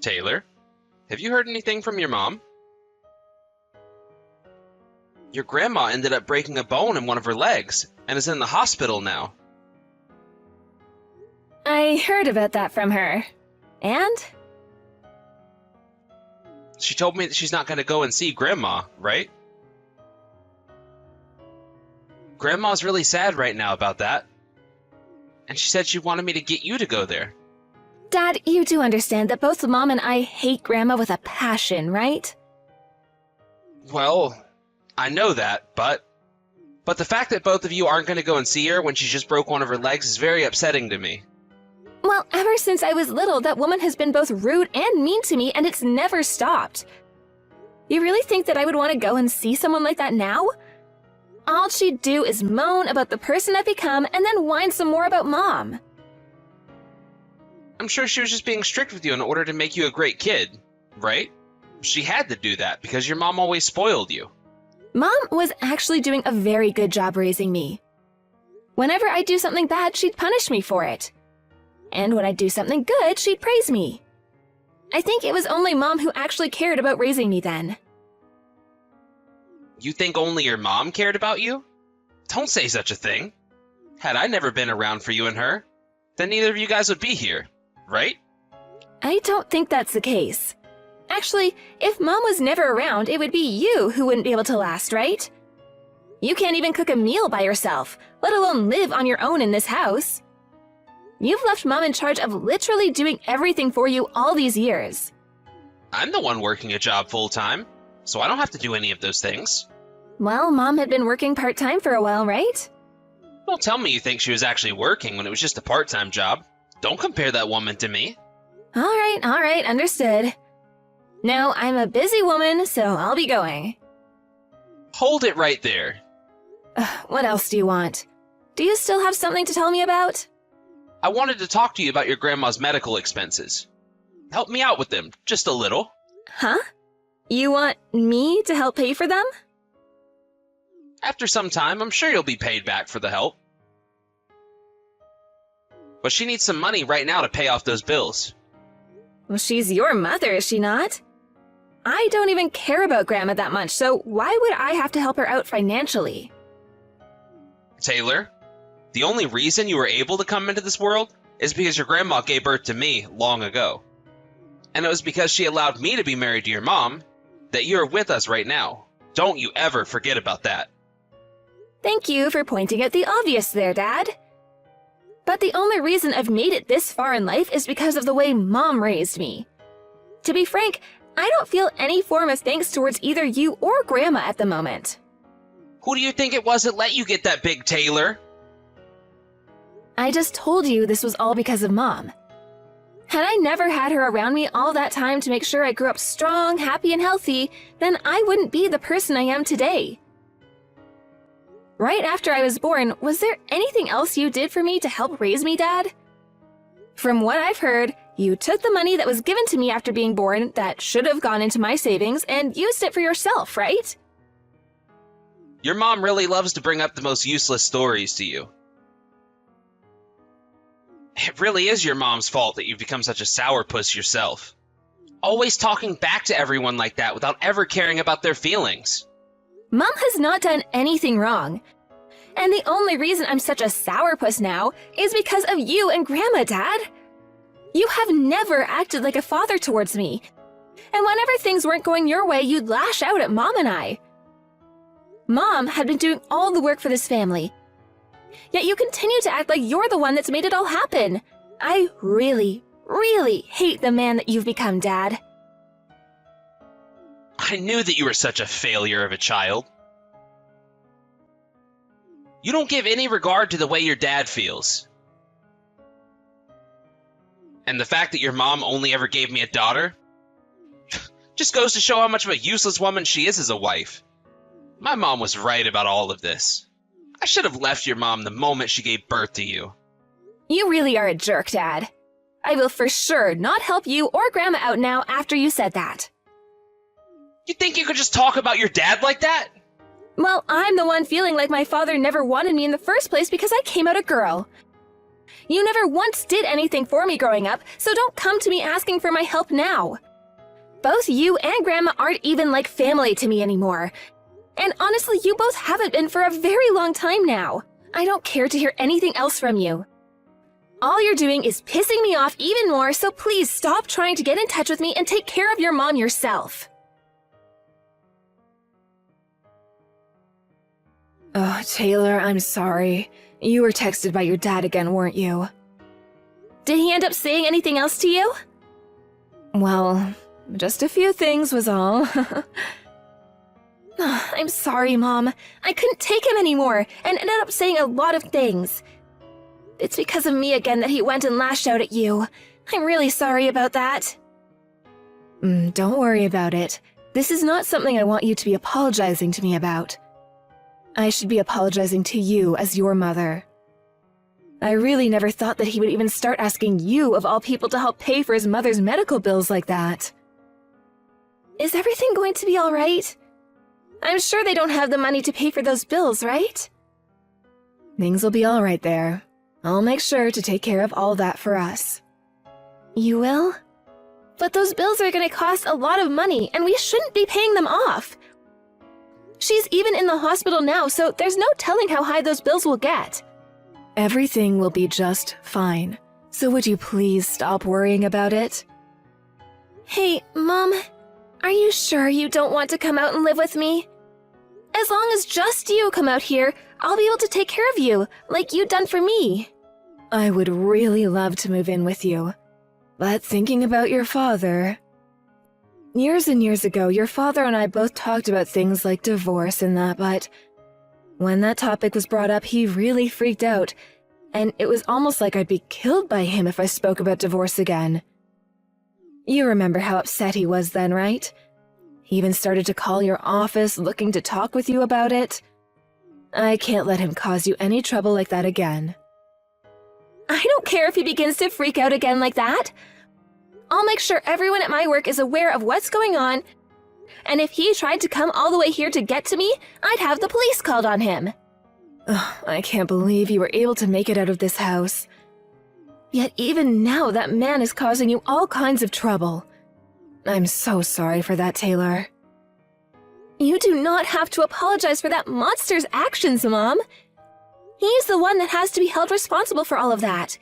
Taylor, have you heard anything from your mom? Your grandma ended up breaking a bone in one of her legs and is in the hospital now. I heard about that from her. And? She told me that she's not going to go and see Grandma, right? Grandma's really sad right now about that. And she said she wanted me to get you to go there. Dad, you do understand that both Mom and I hate Grandma with a passion, right? Well, I know that, but the fact that both of you aren't going to go and see her when she just broke one of her legs is very upsetting to me. Well, ever since I was little, that woman has been both rude and mean to me, and it's never stopped. You really think that I would want to go and see someone like that now? All she'd do is moan about the person I've become and then whine some more about Mom. I'm sure she was just being strict with you in order to make you a great kid, right? She had to do that because your mom always spoiled you. Mom was actually doing a very good job raising me. Whenever I'd do something bad, she'd punish me for it. And when I'd do something good, she'd praise me. I think it was only Mom who actually cared about raising me then. You think only your mom cared about you? Don't say such a thing. Had I never been around for you and her, then neither of you guys would be here, right? I don't think that's the case. Actually, if Mom was never around, it would be you who wouldn't be able to last, right? You can't even cook a meal by yourself, let alone live on your own in this house. You've left Mom in charge of literally doing everything for you all these years. I'm the one working a job full-time, so I don't have to do any of those things. Well, Mom had been working part-time for a while, right? Don't tell me you think she was actually working when it was just a part-time job. Don't compare that woman to me. All right, understood. Now, I'm a busy woman, so I'll be going. Hold it right there. What else do you want? Do you still have something to tell me about? I wanted to talk to you about your grandma's medical expenses. Help me out with them, just a little. Huh? You want me to help pay for them? After some time, I'm sure you'll be paid back for the help. But she needs some money right now to pay off those bills. Well, she's your mother, is she not? I don't even care about Grandma that much, so why would I have to help her out financially? Taylor, the only reason you were able to come into this world is because your grandma gave birth to me long ago. And it was because she allowed me to be married to your mom that you're with us right now. Don't you ever forget about that. Thank you for pointing out the obvious there, Dad. But the only reason I've made it this far in life is because of the way Mom raised me. To be frank, I don't feel any form of thanks towards either you or Grandma at the moment. Who do you think it was that let you get that big, Taylor? I just told you this was all because of Mom. Had I never had her around me all that time to make sure I grew up strong, happy, and healthy, then I wouldn't be the person I am today. Right after I was born, was there anything else you did for me to help raise me, Dad? From what I've heard, you took the money that was given to me after being born that should have gone into my savings and used it for yourself, right? Your mom really loves to bring up the most useless stories to you. It really is your mom's fault that you've become such a sourpuss yourself. Always talking back to everyone like that without ever caring about their feelings. Mom has not done anything wrong. And the only reason I'm such a sourpuss now is because of you and Grandma, Dad. You have never acted like a father towards me. And whenever things weren't going your way, you'd lash out at Mom and I. Mom had been doing all the work for this family. Yet you continue to act like you're the one that's made it all happen. I really, really hate the man that you've become, Dad. I knew that you were such a failure of a child. You don't give any regard to the way your dad feels. And the fact that your mom only ever gave me a daughter just goes to show how much of a useless woman she is as a wife. My mom was right about all of this. I should have left your mom the moment she gave birth to you. You really are a jerk, Dad. I will for sure not help you or Grandma out now after you said that. You think you could just talk about your dad like that? Well, I'm the one feeling like my father never wanted me in the first place because I came out a girl. You never once did anything for me growing up, so don't come to me asking for my help now. Both you and Grandma aren't even like family to me anymore. And honestly, you both haven't been for a very long time now. I don't care to hear anything else from you. All you're doing is pissing me off even more, so please stop trying to get in touch with me and take care of your mom yourself. Oh, Taylor, I'm sorry. You were texted by your dad again, weren't you? Did he end up saying anything else to you? Well, just a few things was all. I'm sorry, Mom. I couldn't take him anymore and ended up saying a lot of things. It's because of me again that he went and lashed out at you. I'm really sorry about that. Don't worry about it. This is not something I want you to be apologizing to me about. I should be apologizing to you as your mother. I really never thought that he would even start asking you, of all people, to help pay for his mother's medical bills like that. Is everything going to be all right? I'm sure they don't have the money to pay for those bills, right? Things will be all right there. I'll make sure to take care of all that for us. You will? But those bills are going to cost a lot of money, and we shouldn't be paying them off. She's even in the hospital now, so there's no telling how high those bills will get. Everything will be just fine. So would you please stop worrying about it? Hey, Mom, are you sure you don't want to come out and live with me? As long as just you come out here, I'll be able to take care of you, like you've done for me. I would really love to move in with you. But thinking about your father... Years and years ago, your father and I both talked about things like divorce and that, but when that topic was brought up, he really freaked out, and it was almost like I'd be killed by him if I spoke about divorce again. You remember how upset he was then, right? He even started to call your office looking to talk with you about it. I can't let him cause you any trouble like that again. I don't care if he begins to freak out again like that. I'll make sure everyone at my work is aware of what's going on, and if he tried to come all the way here to get to me, I'd have the police called on him. Ugh, I can't believe you were able to make it out of this house. Yet even now, that man is causing you all kinds of trouble. I'm so sorry for that, Taylor. You do not have to apologize for that monster's actions, Mom. He's the one that has to be held responsible for all of that.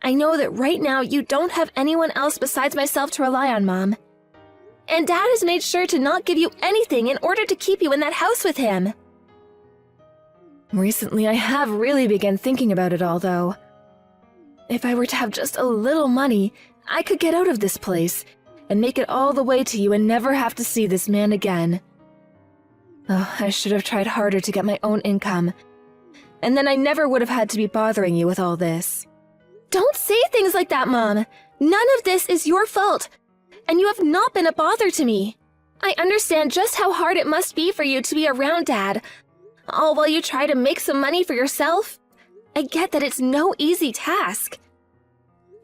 I know that right now you don't have anyone else besides myself to rely on, Mom. And Dad has made sure to not give you anything in order to keep you in that house with him. Recently, I have really begun thinking about it all, though. If I were to have just a little money, I could get out of this place and make it all the way to you and never have to see this man again. Oh, I should have tried harder to get my own income, and then I never would have had to be bothering you with all this. Don't say things like that, Mom. None of this is your fault, and you have not been a bother to me. I understand just how hard it must be for you to be around Dad, all while you try to make some money for yourself. I get that it's no easy task.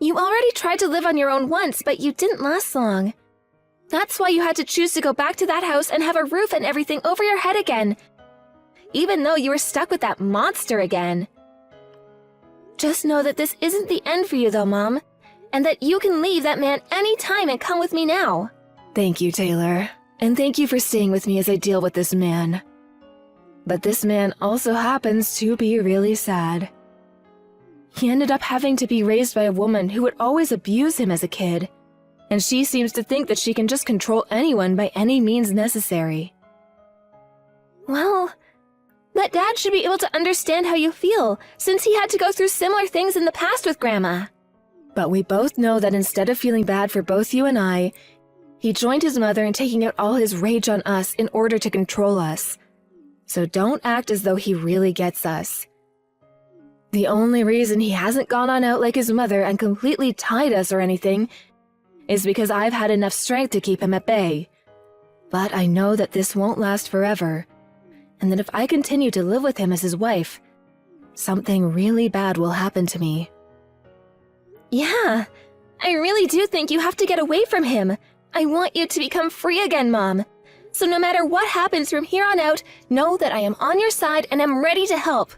You already tried to live on your own once, but you didn't last long. That's why you had to choose to go back to that house and have a roof and everything over your head again, even though you were stuck with that monster again. Just know that this isn't the end for you though, Mom, and that you can leave that man anytime and come with me now. Thank you, Taylor, and thank you for staying with me as I deal with this man. But this man also happens to be really sad. He ended up having to be raised by a woman who would always abuse him as a kid, and she seems to think that she can just control anyone by any means necessary. Well, that Dad should be able to understand how you feel, since he had to go through similar things in the past with Grandma. But we both know that instead of feeling bad for both you and I, he joined his mother in taking out all his rage on us in order to control us. So don't act as though he really gets us. The only reason he hasn't gone on out like his mother and completely tied us or anything is because I've had enough strength to keep him at bay. But I know that this won't last forever, and that if I continue to live with him as his wife, something really bad will happen to me. Yeah, I really do think you have to get away from him. I want you to become free again, Mom. So no matter what happens from here on out, know that I am on your side and am ready to help.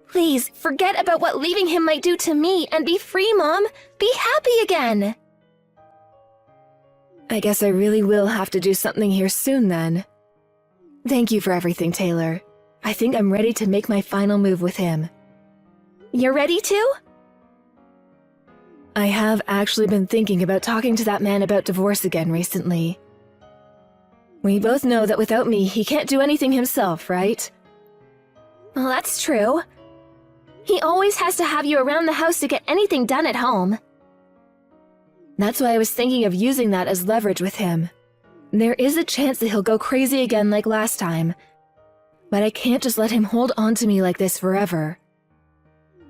Please, forget about what leaving him might do to me and be free, Mom. Be happy again. I guess I really will have to do something here soon then. Thank you for everything, Taylor. I think I'm ready to make my final move with him. You're ready to? I have actually been thinking about talking to that man about divorce again recently. We both know that without me, he can't do anything himself, right? Well, that's true. He always has to have you around the house to get anything done at home. That's why I was thinking of using that as leverage with him. There is a chance that he'll go crazy again like last time. But I can't just let him hold on to me like this forever.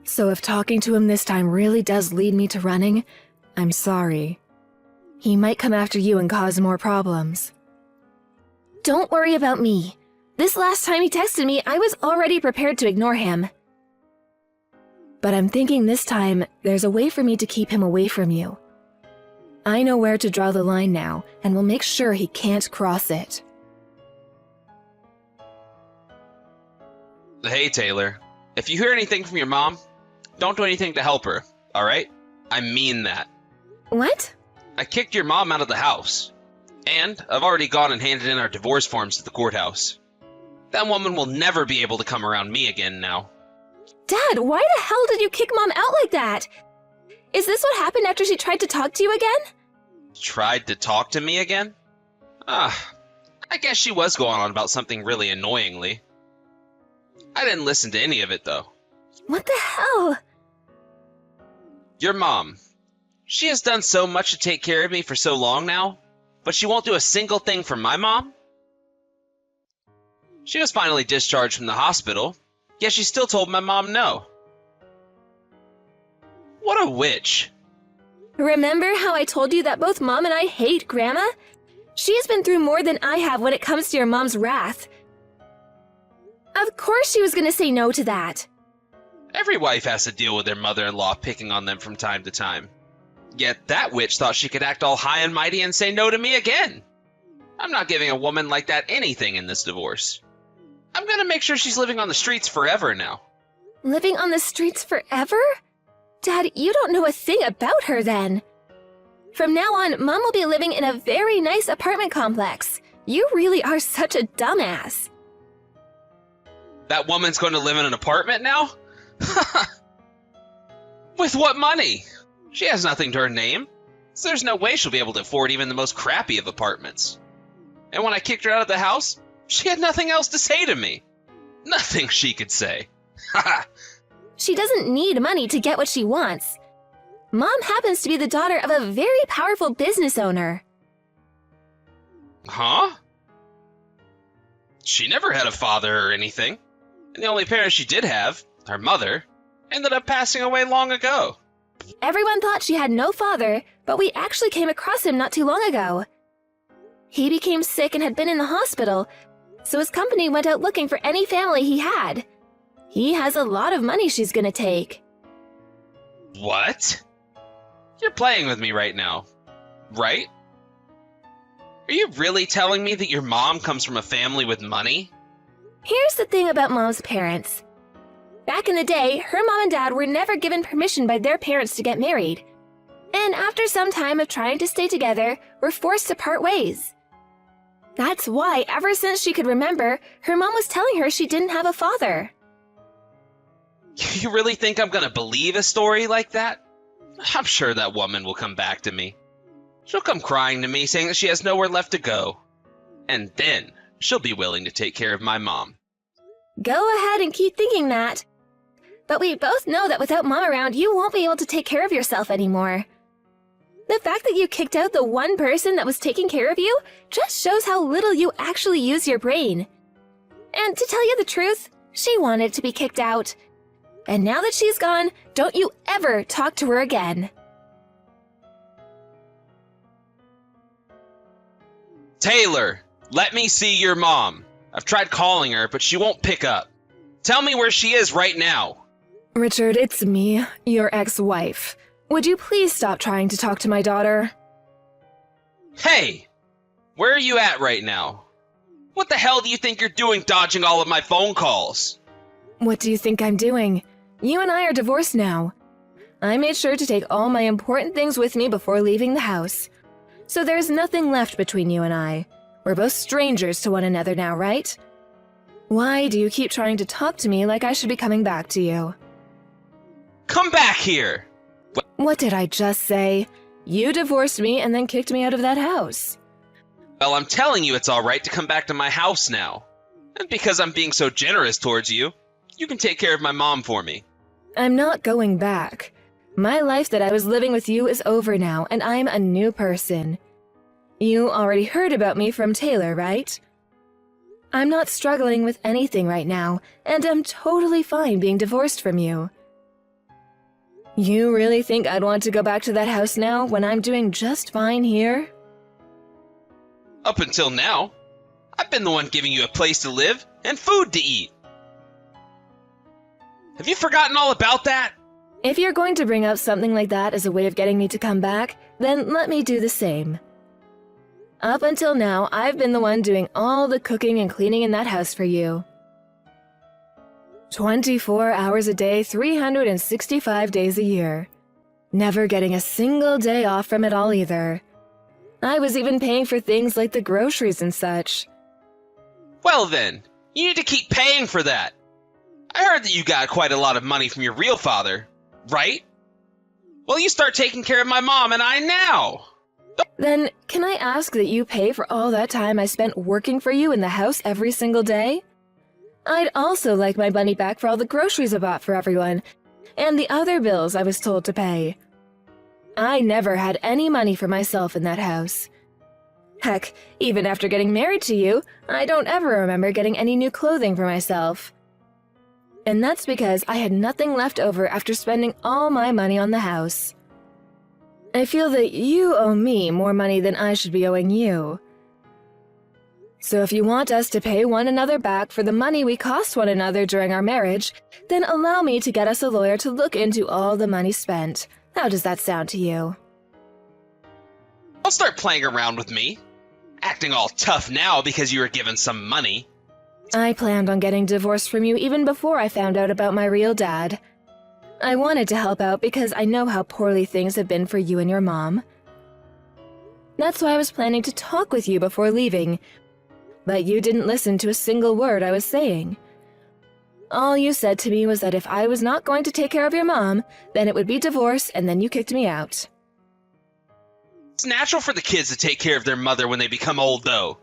So if talking to him this time really does lead me to running, I'm sorry. He might come after you and cause more problems. Don't worry about me. This last time he texted me, I was already prepared to ignore him. But I'm thinking this time, there's a way for me to keep him away from you. I know where to draw the line now, and will make sure he can't cross it. Hey, Taylor. If you hear anything from your mom, don't do anything to help her, alright? I mean that. What? I kicked your mom out of the house. And I've already gone and handed in our divorce forms at the courthouse. That woman will never be able to come around me again now. Dad, why the hell did you kick Mom out like that? Is this what happened after she tried to talk to you again? Tried to talk to me again? I guess she was going on about something really annoyingly. I didn't listen to any of it, though. What the hell? Your mom. She has done so much to take care of me for so long now, but she won't do a single thing for my mom? She was finally discharged from the hospital, yet she still told my mom no. What a witch. Remember how I told you that both Mom and I hate Grandma? She's been through more than I have when it comes to your mom's wrath. Of course she was gonna say no to that. Every wife has to deal with their mother-in-law picking on them from time to time. Yet that witch thought she could act all high and mighty and say no to me again. I'm not giving a woman like that anything in this divorce. I'm gonna make sure she's living on the streets forever now. Living on the streets forever? Dad, you don't know a thing about her then. From now on, Mom will be living in a very nice apartment complex. You really are such a dumbass. That woman's going to live in an apartment now? With what money? She has nothing to her name, so there's no way she'll be able to afford even the most crappy of apartments. And when I kicked her out of the house, she had nothing else to say to me. Nothing she could say. She doesn't need money to get what she wants. Mom happens to be the daughter of a very powerful business owner. Huh? She never had a father or anything. And the only parent she did have, her mother, ended up passing away long ago. Everyone thought she had no father, but we actually came across him not too long ago. He became sick and had been in the hospital, so his company went out looking for any family he had. He has a lot of money she's gonna take. What? You're playing with me right now, right? Are you really telling me that your mom comes from a family with money? Here's the thing about Mom's parents. Back in the day, her mom and dad were never given permission by their parents to get married. And after some time of trying to stay together, were forced to part ways. That's why, ever since she could remember, her mom was telling her she didn't have a father. You really think I'm gonna believe a story like that? I'm sure that woman will come back to me. She'll come crying to me, saying that she has nowhere left to go. And then she'll be willing to take care of my mom. Go ahead and keep thinking that. But we both know that without Mom around, you won't be able to take care of yourself anymore. The fact that you kicked out the one person that was taking care of you just shows how little you actually use your brain. And to tell you the truth, she wanted to be kicked out. And now that she's gone, don't you ever talk to her again. Taylor, let me see your mom. I've tried calling her, but she won't pick up. Tell me where she is right now. Richard, it's me, your ex-wife. Would you please stop trying to talk to my daughter? Hey, where are you at right now? What the hell do you think you're doing dodging all of my phone calls? What do you think I'm doing? You and I are divorced now. I made sure to take all my important things with me before leaving the house. So there's nothing left between you and I. We're both strangers to one another now, right? Why do you keep trying to talk to me like I should be coming back to you? Come back here! What did I just say? You divorced me and then kicked me out of that house. Well, I'm telling you it's alright to come back to my house now. And because I'm being so generous towards you, you can take care of my mom for me. I'm not going back. My life that I was living with you is over now, and I'm a new person. You already heard about me from Taylor, right? I'm not struggling with anything right now, and I'm totally fine being divorced from you. You really think I'd want to go back to that house now when I'm doing just fine here? Up until now, I've been the one giving you a place to live and food to eat. Have you forgotten all about that? If you're going to bring up something like that as a way of getting me to come back, then let me do the same. Up until now, I've been the one doing all the cooking and cleaning in that house for you. 24 hours a day, 365 days a year. Never getting a single day off from it all either. I was even paying for things like the groceries and such. Well then, you need to keep paying for that. I heard that you got quite a lot of money from your real father, right? Well, you start taking care of my mom and I now. Then, can I ask that you pay for all that time I spent working for you in the house every single day? I'd also like my money back for all the groceries I bought for everyone, and the other bills I was told to pay. I never had any money for myself in that house. Heck, even after getting married to you, I don't ever remember getting any new clothing for myself. And that's because I had nothing left over after spending all my money on the house. I feel that you owe me more money than I should be owing you. So if you want us to pay one another back for the money we cost one another during our marriage, then allow me to get us a lawyer to look into all the money spent. How does that sound to you? Don't start playing around with me. Acting all tough now because you were given some money. I planned on getting divorced from you even before I found out about my real dad. I wanted to help out because I know how poorly things have been for you and your mom. That's why I was planning to talk with you before leaving, but you didn't listen to a single word I was saying. All you said to me was that if I was not going to take care of your mom, then it would be divorce, and then you kicked me out. It's natural for the kids to take care of their mother when they become old, though.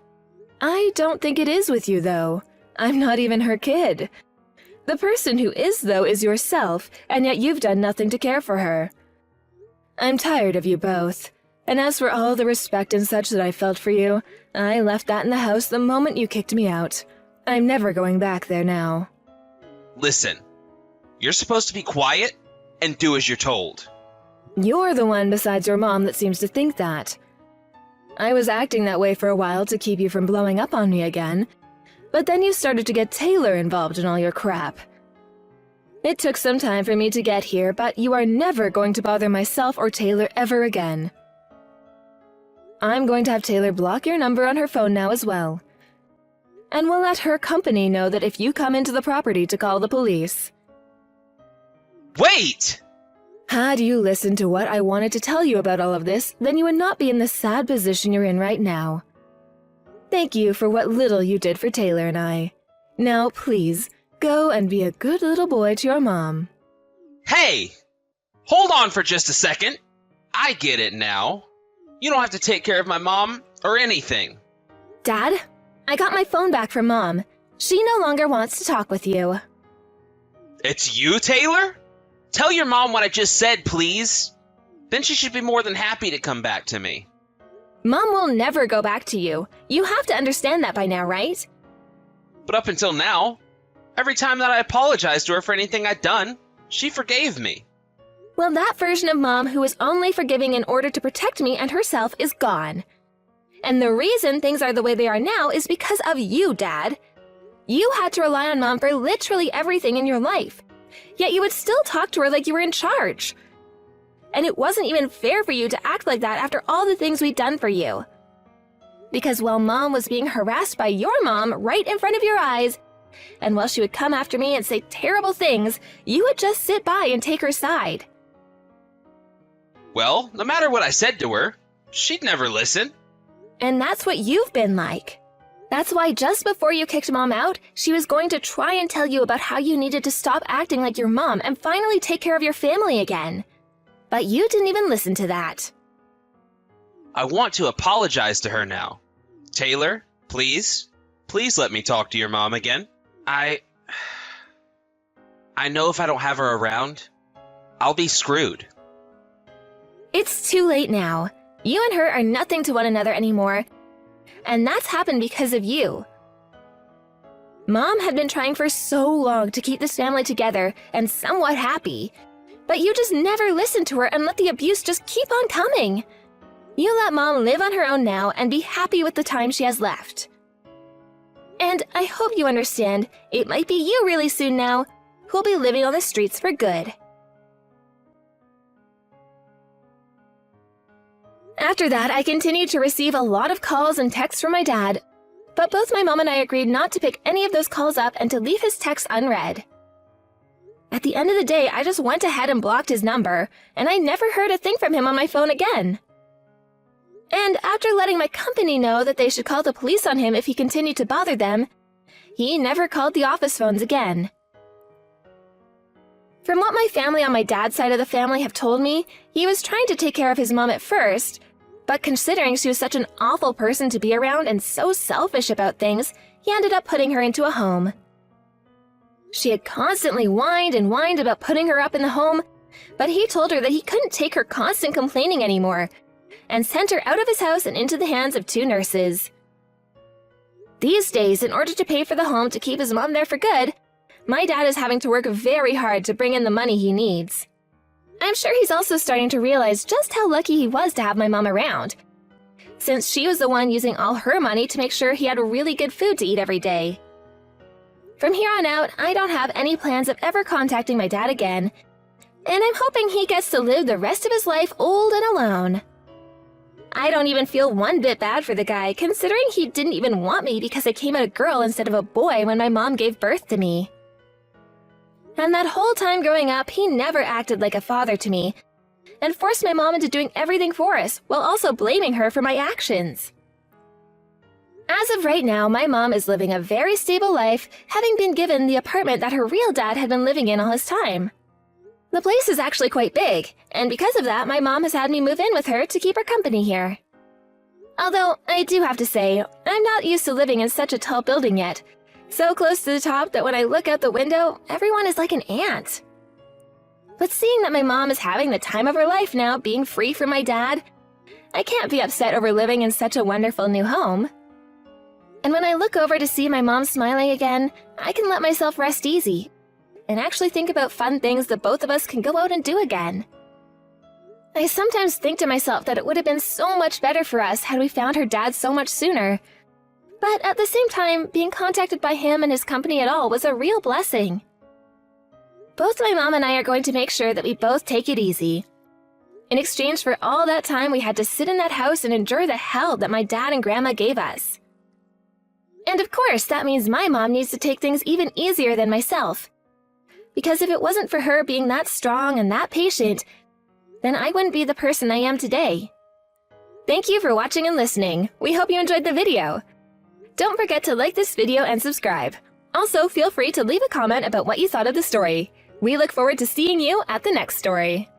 I don't think it is with you, though. I'm not even her kid. The person who is, though, is yourself, and yet you've done nothing to care for her. I'm tired of you both. And as for all the respect and such that I felt for you, I left that in the house the moment you kicked me out. I'm never going back there now. Listen, you're supposed to be quiet and do as you're told. You're the one besides your mom that seems to think that. I was acting that way for a while to keep you from blowing up on me again, but then you started to get Taylor involved in all your crap. It took some time for me to get here, but you are never going to bother myself or Taylor ever again. I'm going to have Taylor block your number on her phone now as well. And we'll let her company know that if you come into the property to call the police. Wait! Had you listened to what I wanted to tell you about all of this, then you would not be in the sad position you're in right now. Thank you for what little you did for Taylor and I. Now, please, go and be a good little boy to your mom. Hey! Hold on for just a second. I get it now. You don't have to take care of my mom or anything. Dad, I got my phone back from Mom. She no longer wants to talk with you. It's you, Taylor? Tell your mom what I just said, please. Then she should be more than happy to come back to me. Mom will never go back to you. You have to understand that by now, right? But up until now, every time that I apologized to her for anything I'd done, she forgave me. Well, that version of Mom who is only forgiving in order to protect me and herself is gone. And the reason things are the way they are now is because of you, Dad. You had to rely on Mom for literally everything in your life. Yet you would still talk to her like you were in charge. And it wasn't even fair for you to act like that after all the things we'd done for you. Because while Mom was being harassed by your mom right in front of your eyes, and while she would come after me and say terrible things, you would just sit by and take her side. Well, no matter what I said to her, she'd never listen. And that's what you've been like. That's why just before you kicked Mom out, she was going to try and tell you about how you needed to stop acting like your mom and finally take care of your family again. But you didn't even listen to that. I want to apologize to her now. Taylor, please let me talk to your mom again. I know if I don't have her around, I'll be screwed. It's too late now. You and her are nothing to one another anymore, and that's happened because of you. Mom had been trying for so long to keep this family together and somewhat happy, but you just never listened to her and let the abuse just keep on coming. You let Mom live on her own now and be happy with the time she has left. And I hope you understand, it might be you really soon now who'll be living on the streets for good. After that, I continued to receive a lot of calls and texts from my dad, but both my mom and I agreed not to pick any of those calls up and to leave his texts unread. At the end of the day, I just went ahead and blocked his number, and I never heard a thing from him on my phone again. And after letting my company know that they should call the police on him if he continued to bother them, he never called the office phones again. From what my family on my dad's side of the family have told me, he was trying to take care of his mom at first, but considering she was such an awful person to be around and so selfish about things, he ended up putting her into a home. She had constantly whined and whined about putting her up in the home, but he told her that he couldn't take her constant complaining anymore, and sent her out of his house and into the hands of 2 nurses. These days, in order to pay for the home to keep his mom there for good, my dad is having to work very hard to bring in the money he needs. I'm sure he's also starting to realize just how lucky he was to have my mom around, since she was the one using all her money to make sure he had really good food to eat every day. From here on out, I don't have any plans of ever contacting my dad again, and I'm hoping he gets to live the rest of his life old and alone. I don't even feel one bit bad for the guy, considering he didn't even want me because I came out a girl instead of a boy when my mom gave birth to me. And that whole time growing up, he never acted like a father to me, and forced my mom into doing everything for us, while also blaming her for my actions. As of right now, my mom is living a very stable life, having been given the apartment that her real dad had been living in all his time. The place is actually quite big, and because of that, my mom has had me move in with her to keep her company here. Although, I do have to say, I'm not used to living in such a tall building yet, so close to the top that when I look out the window, everyone is like an ant. But seeing that my mom is having the time of her life now, being free from my dad, I can't be upset over living in such a wonderful new home. And when I look over to see my mom smiling again, I can let myself rest easy, and actually think about fun things that both of us can go out and do again. I sometimes think to myself that it would have been so much better for us had we found her dad so much sooner. But at the same time, being contacted by him and his company at all was a real blessing. Both my mom and I are going to make sure that we both take it easy. In exchange for all that time we had to sit in that house and endure the hell that my dad and grandma gave us. And of course, that means my mom needs to take things even easier than myself. Because if it wasn't for her being that strong and that patient, then I wouldn't be the person I am today. Thank you for watching and listening. We hope you enjoyed the video. Don't forget to like this video and subscribe. Also, feel free to leave a comment about what you thought of the story. We look forward to seeing you at the next story.